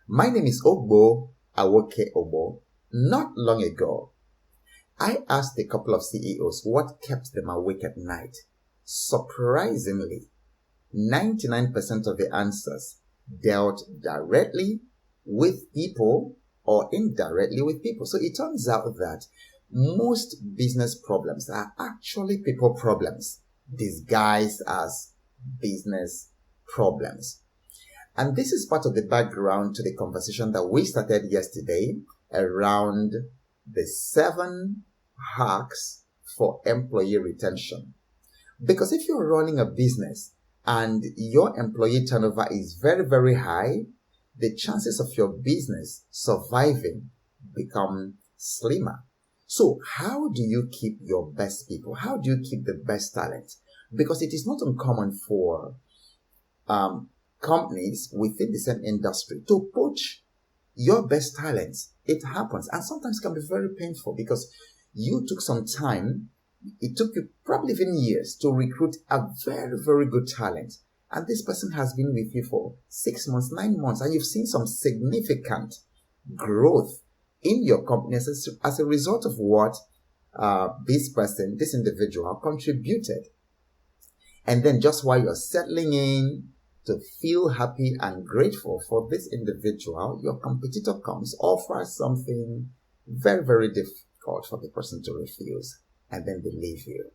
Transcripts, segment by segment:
My name is Ogbo Awoke Ogbo. Not long ago, I asked a couple of CEOs what kept them awake at night. Surprisingly, 99% of the answers dealt directly with people or indirectly with people. So it turns out that most business problems are actually people problems disguised as business problems. And this is part of the background to the conversation that we started yesterday around the 7 hacks for employee retention. Because if you're running a business and your employee turnover is very, very high, the chances of your business surviving become slimmer. So how do you keep your best people? How do you keep the best talent? Because it is not uncommon for companies within the same industry to poach your best talents. It happens, and sometimes can be very painful because you took some time. It took you probably even years to recruit a very, very good talent. And this person has been with you for 6 months, 9 months, and you've seen some significant growth in your company as a result of what this individual contributed. And then just while you're settling in to feel happy and grateful for this individual, your competitor comes, offers something very, very difficult for the person to refuse, and then they leave you.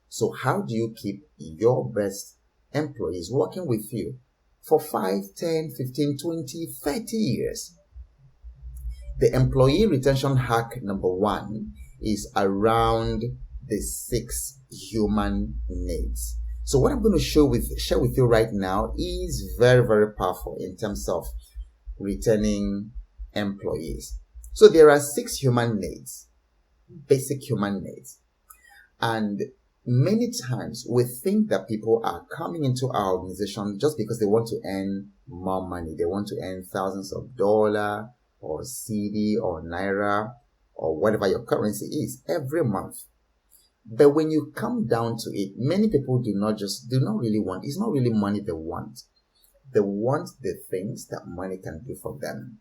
So how do you keep your best employees working with you for 5, 10, 15, 20, 30 years? The employee retention hack number 1 is around the 6 human needs. So what I'm going to share with you right now is very, very powerful in terms of retaining employees. So there are 6 human needs, basic human needs. And many times we think that people are coming into our organization just because they want to earn more money. They want to earn thousands of dollars or CD or Naira or whatever your currency is every month. But when you come down to it, many people do not really want, it's not really money they want. They want the things that money can do for them.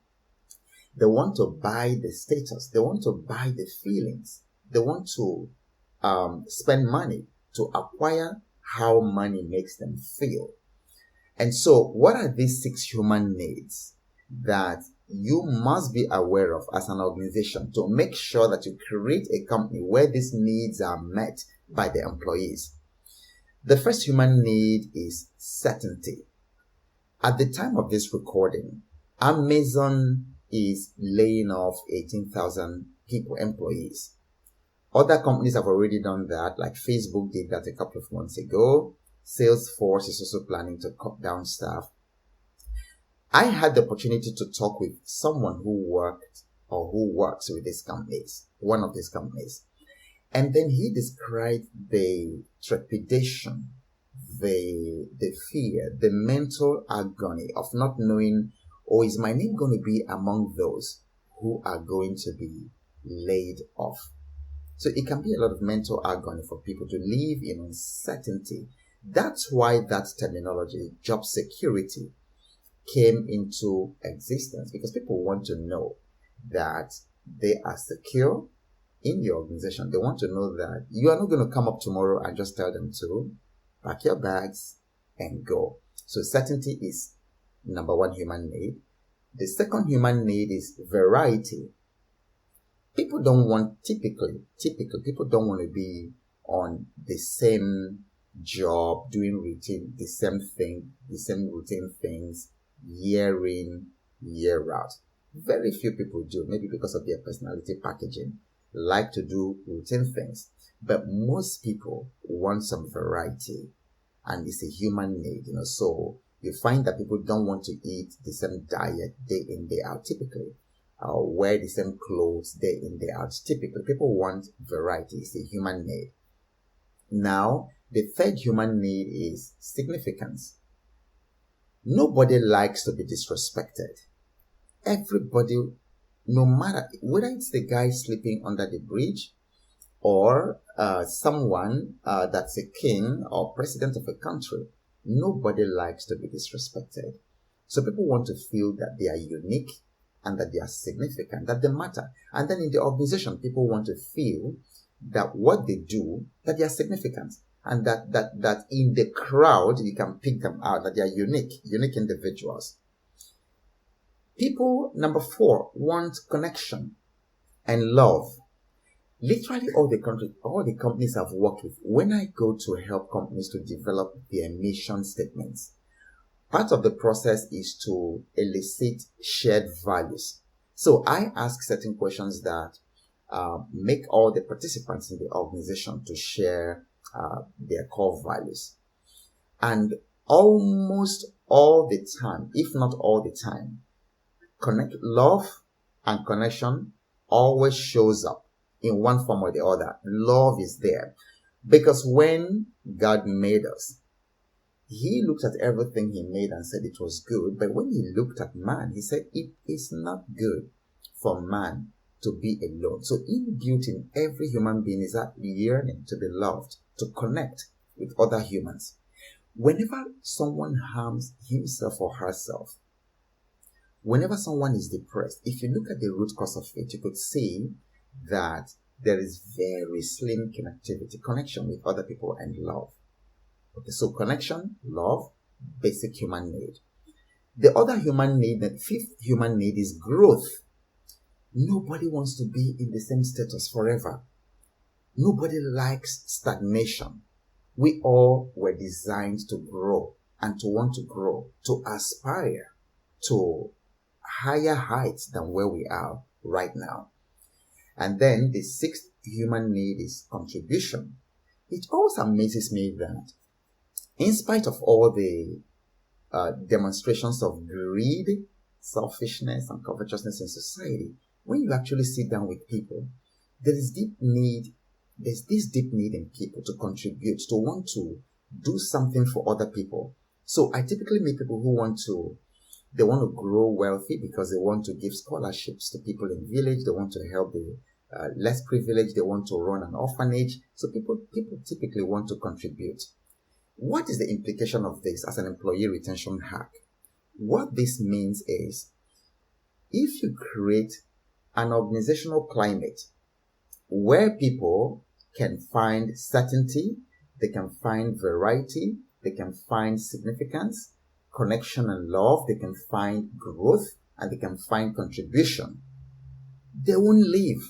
They want to buy the status. They want to buy the feelings. They want to spend money to acquire how money makes them feel. And so what are these 6 human needs that you must be aware of as an organization to make sure that you create a company where these needs are met by the employees? The first human need is certainty. At the time of this recording, Amazon is laying off 18,000 people, employees. Other companies have already done that, like Facebook did that a couple of months ago. Salesforce is also planning to cut down staff. I had the opportunity to talk with someone who works with these companies, one of these companies. And then he described the trepidation, the fear, the mental agony of not knowing, is my name going to be among those who are going to be laid off? So it can be a lot of mental agony for people to live in uncertainty. That's why that terminology, job security, came into existence, because people want to know that they are secure in your organization. They want to know that you are not going to come up tomorrow and just tell them to pack your bags and go. So certainty is number 1 human need. The second human need is variety. People don't want, typically, people don't want to be on the same job, doing the same routine things, year in, year out. Very few people do, maybe because of their personality packaging, like to do routine things. But most people want some variety, and it's a human need, So you find that people don't want to eat the same diet day in, day out, typically. Wear the same clothes day in, day out. Typically, people want variety. It's a human need. Now, the third human need is significance. Nobody likes to be disrespected. Everybody, no matter whether it's the guy sleeping under the bridge or someone that's a king or president of a country, nobody likes to be disrespected. So people want to feel that they are unique and that they are significant, that they matter. And then in the organization, people want to feel that what they do, that they are significant, and that in the crowd, you can pick them out, that they are unique individuals. People, number 4, want connection and love. Literally all the companies I've worked with, when I go to help companies to develop their mission statements, part of the process is to elicit shared values. So I ask certain questions that make all the participants in the organization to share their core values. And almost all the time, if not all the time, love and connection always shows up in one form or the other. Love is there. Because when God made us, he looked at everything he made and said it was good. But when he looked at man, he said it is not good for man to be alone. So inbuilt in every human being is that yearning to be loved, to connect with other humans. Whenever someone harms himself or herself, whenever someone is depressed, if you look at the root cause of it, you could see that there is very slim connection with other people and love. Okay, so connection, love, basic human need. The other human need, the 5th human need, is growth. Nobody wants to be in the same status forever. Nobody likes stagnation. We all were designed to grow and to want to grow, to aspire to higher heights than where we are right now. And then the 6th human need is contribution. It always amazes me that in spite of all the demonstrations of greed, selfishness, and covetousness in society, when you actually sit down with people, there's this deep need in people to contribute, to want to do something for other people. So I typically meet people who want to grow wealthy because they want to give scholarships to people in village. They want to help the less privileged. They want to run an orphanage. So people typically want to contribute. What is the implication of this as an employee retention hack? What this means is, if you create an organizational climate where people can find certainty, they can find variety, they can find significance, connection and love, they can find growth, and they can find contribution, they won't leave.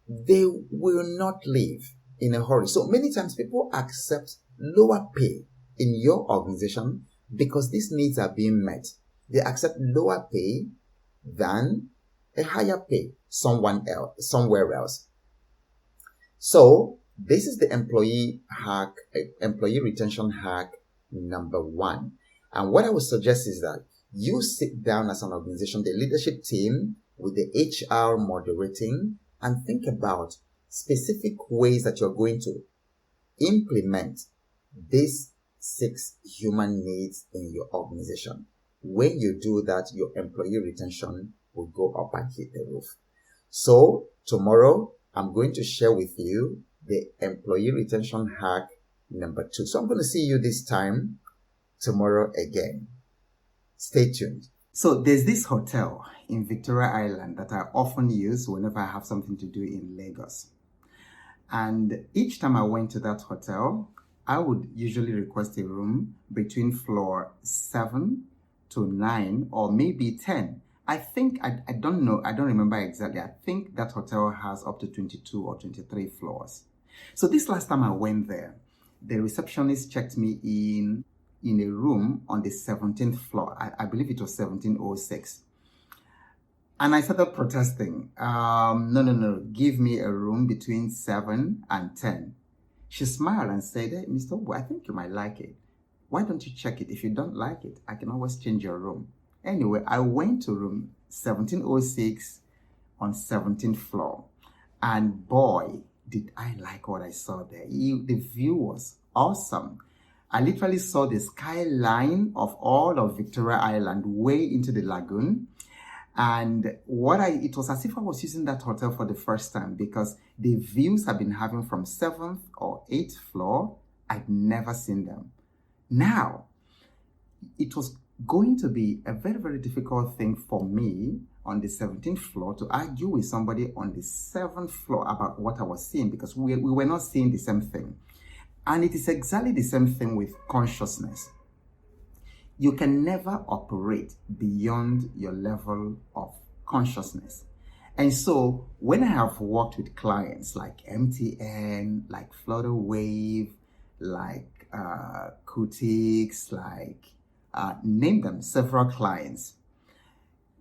They will not leave in a hurry. So many times people accept lower pay in your organization because these needs are being met. They accept lower pay than a higher pay somewhere else. So this is the employee retention hack number 1. And what I would suggest is that you sit down as an organization, the leadership team with the HR moderating, and think about specific ways that you're going to implement these 6 human needs in your organization. When you do that, your employee retention will go up and hit the roof. So tomorrow, I'm going to share with you the employee retention hack number 2. So I'm going to see you this time tomorrow again. Stay tuned. So there's this hotel in Victoria Island that I often use whenever I have something to do in Lagos. And each time I went to that hotel, I would usually request a room between floor 7 to 9 or maybe 10. I think, I don't know, I don't remember exactly. I think that hotel has up to 22 or 23 floors. So this last time I went there, the receptionist checked me in a room on the 17th floor. I believe it was 1706. And I started protesting. No, give me a room between 7 and 10. She smiled and said, hey, Mr. Obu, I think you might like it. Why don't you check it? If you don't like it, I can always change your room. Anyway, I went to room 1706 on 17th floor. And boy, did I like what I saw there. The view was awesome. I literally saw the skyline of all of Victoria Island way into the lagoon. And it was as if I was using that hotel for the first time, because the views I've been having from 7th or 8th floor, I'd never seen them. Now, it was going to be a very, very difficult thing for me on the 17th floor to argue with somebody on the 7th floor about what I was seeing, because we were not seeing the same thing. And it is exactly the same thing with consciousness. You can never operate beyond your level of consciousness. And so when I have worked with clients like MTN, like Flutter Wave, like Cutix, like name them, several clients,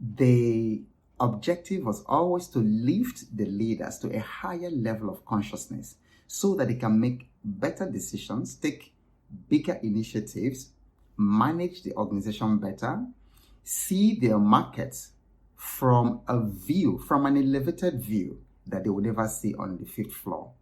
the objective was always to lift the leaders to a higher level of consciousness so that they can make better decisions, take bigger initiatives, manage the organization better, see their markets from an elevated view that they would never see on the 5th floor.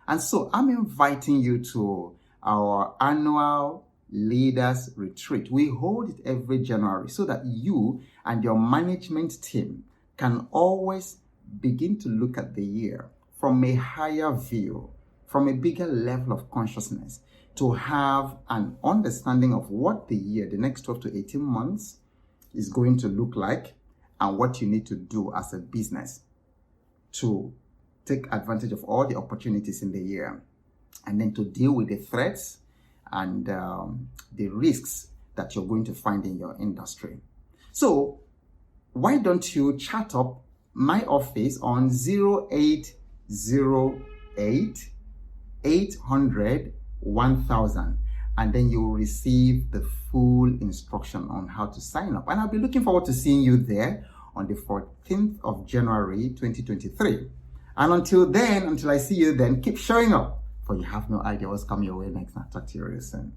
And so I'm inviting you to our annual leaders retreat. We hold it every January so that you and your management team can always begin to look at the year from a higher view, from a bigger level of consciousness, to have an understanding of what the year, the next 12 to 18 months is going to look like, and what you need to do as a business to take advantage of all the opportunities in the year, and then to deal with the threats and the risks that you're going to find in your industry. So why don't you chat up my office on 0808 800 1000, and then you'll receive the full instruction on how to sign up. And I'll be looking forward to seeing you there on the 14th of January 2023. And until then, until I see you then, keep showing up, for you have no idea what's coming your way next. I'll talk to you real soon.